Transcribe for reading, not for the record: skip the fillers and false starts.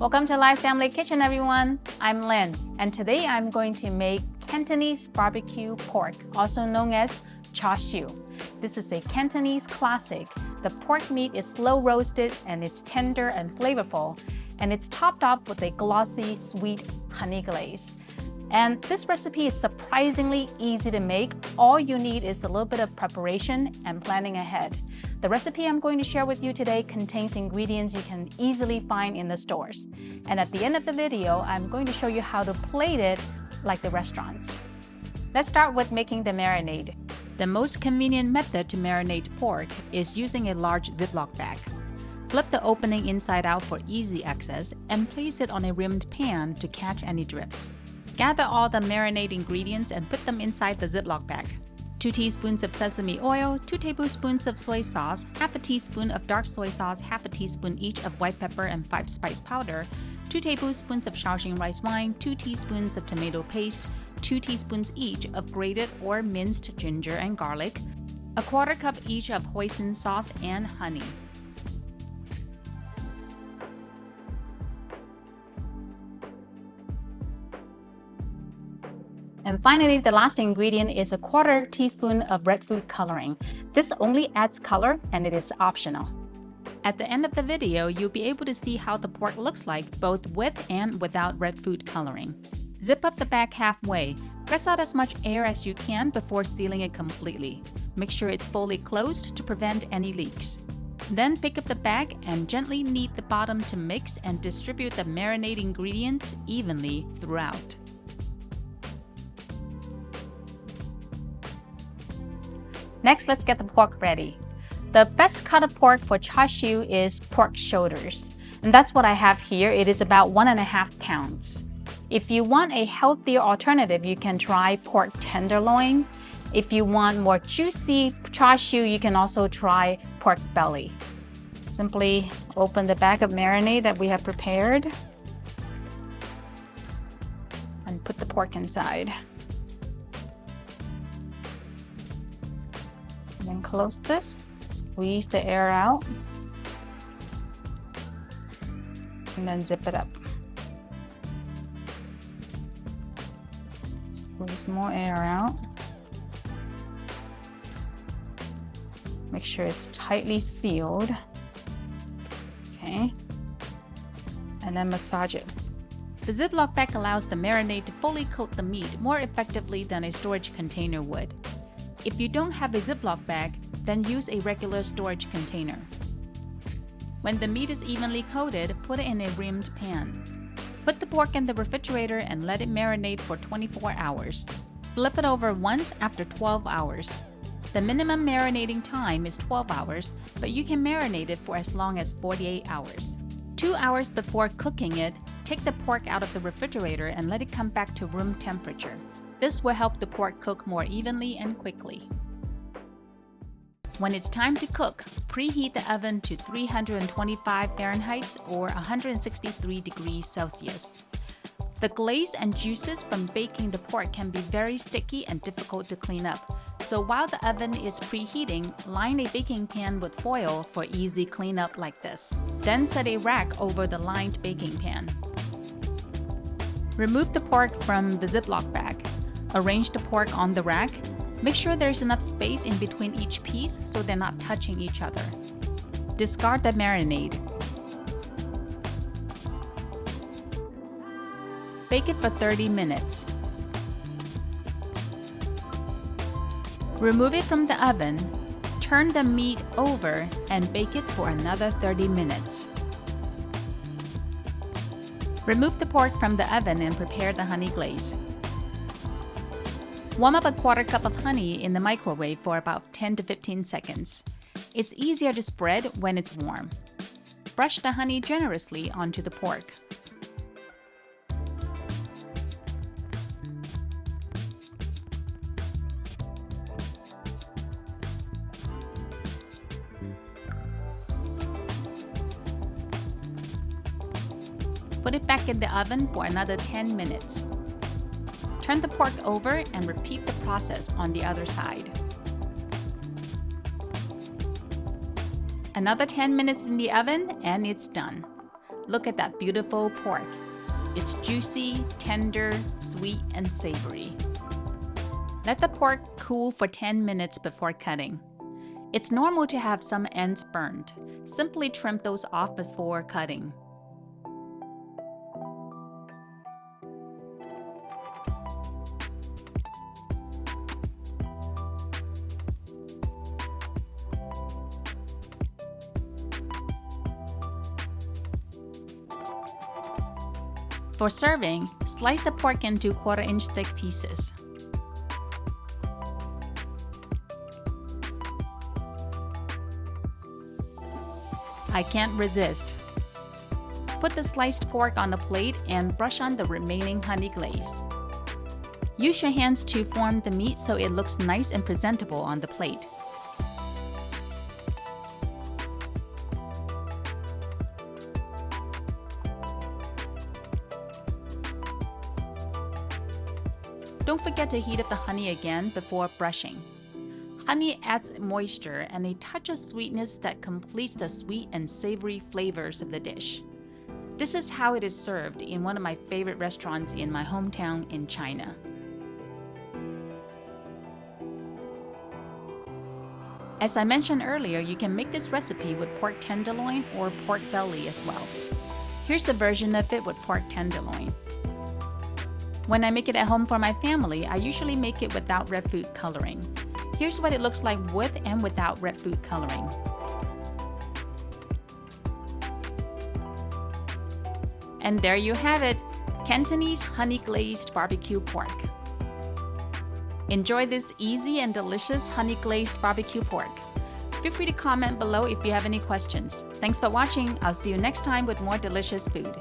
Welcome to Li's Family Kitchen, everyone. I'm Lynn, and today I'm going to make Cantonese barbecue pork, also known as Char Siu. This is a Cantonese classic. The pork meat is slow roasted and it's tender and flavorful, and it's topped off with a glossy, sweet honey glaze. And this recipe is surprisingly easy to make. All you need is a little bit of preparation and planning ahead. The recipe I'm going to share with you today contains ingredients you can easily find in the stores. And at the end of the video, I'm going to show you how to plate it like the restaurants. Let's start with making the marinade. The most convenient method to marinate pork is using a large Ziploc bag. Flip the opening inside out for easy access and place it on a rimmed pan to catch any drips. Gather all the marinade ingredients and put them inside the Ziploc bag. 2 teaspoons of sesame oil, 2 tablespoons of soy sauce, half a teaspoon of dark soy sauce, half a teaspoon each of white pepper and 5 spice powder, 2 tablespoons of Shaoxing rice wine, 2 teaspoons of tomato paste, 2 teaspoons each of grated or minced ginger and garlic, a 1/4 cup each of hoisin sauce and honey. And finally, the last ingredient is a 1/4 teaspoon of red food coloring. This only adds color and it is optional. At the end of the video, you'll be able to see how the pork looks like both with and without red food coloring. Zip up the bag halfway. Press out as much air as you can before sealing it completely. Make sure it's fully closed to prevent any leaks. Then pick up the bag and gently knead the bottom to mix and distribute the marinade ingredients evenly throughout. Next, let's get the pork ready. The best cut of pork for Char Siu is pork shoulders. And that's what I have here. It is about 1.5 pounds. If you want a healthier alternative, you can try pork tenderloin. If you want more juicy Char Siu, you can also try pork belly. Simply open the bag of marinade that we have prepared and put the pork inside. And then close this, squeeze the air out, and then zip it up. Squeeze more air out. Make sure it's tightly sealed. Okay. And then massage it. The Ziploc bag allows the marinade to fully coat the meat more effectively than a storage container would. If you don't have a Ziploc bag, then use a regular storage container. When the meat is evenly coated, put it in a rimmed pan. Put the pork in the refrigerator and let it marinate for 24 hours. Flip it over once after 12 hours. The minimum marinating time is 12 hours, but you can marinate it for as long as 48 hours. 2 hours before cooking it, take the pork out of the refrigerator and let it come back to room temperature. This will help the pork cook more evenly and quickly. When it's time to cook, preheat the oven to 325 Fahrenheit or 163 degrees Celsius. The glaze and juices from baking the pork can be very sticky and difficult to clean up. So while the oven is preheating, line a baking pan with foil for easy cleanup like this. Then set a rack over the lined baking pan. Remove the pork from the Ziploc bag. Arrange the pork on the rack. Make sure there's enough space in between each piece so they're not touching each other. Discard the marinade. Bake it for 30 minutes. Remove it from the oven, turn the meat over, and bake it for another 30 minutes. Remove the pork from the oven and prepare the honey glaze. Warm up a 1/4 cup of honey in the microwave for about 10 to 15 seconds. It's easier to spread when it's warm. Brush the honey generously onto the pork. Put it back in the oven for another 10 minutes. Turn the pork over and repeat the process on the other side. Another 10 minutes in the oven and it's done. Look at that beautiful pork. It's juicy, tender, sweet, and savory. Let the pork cool for 10 minutes before cutting. It's normal to have some ends burned. Simply trim those off before cutting. For serving, slice the pork into 1/4-inch thick pieces. I can't resist. Put the sliced pork on the plate and brush on the remaining honey glaze. Use your hands to form the meat so it looks nice and presentable on the plate. Don't forget to heat up the honey again before brushing. Honey adds moisture and a touch of sweetness that completes the sweet and savory flavors of the dish. This is how it is served in one of my favorite restaurants in my hometown in China. As I mentioned earlier, you can make this recipe with pork tenderloin or pork belly as well. Here's a version of it with pork tenderloin. When I make it at home for my family, I usually make it without red food coloring. Here's what it looks like with and without red food coloring. And there you have it, Cantonese honey glazed barbecue pork. Enjoy this easy and delicious honey glazed barbecue pork. Feel free to comment below if you have any questions. Thanks for watching. I'll see you next time with more delicious food.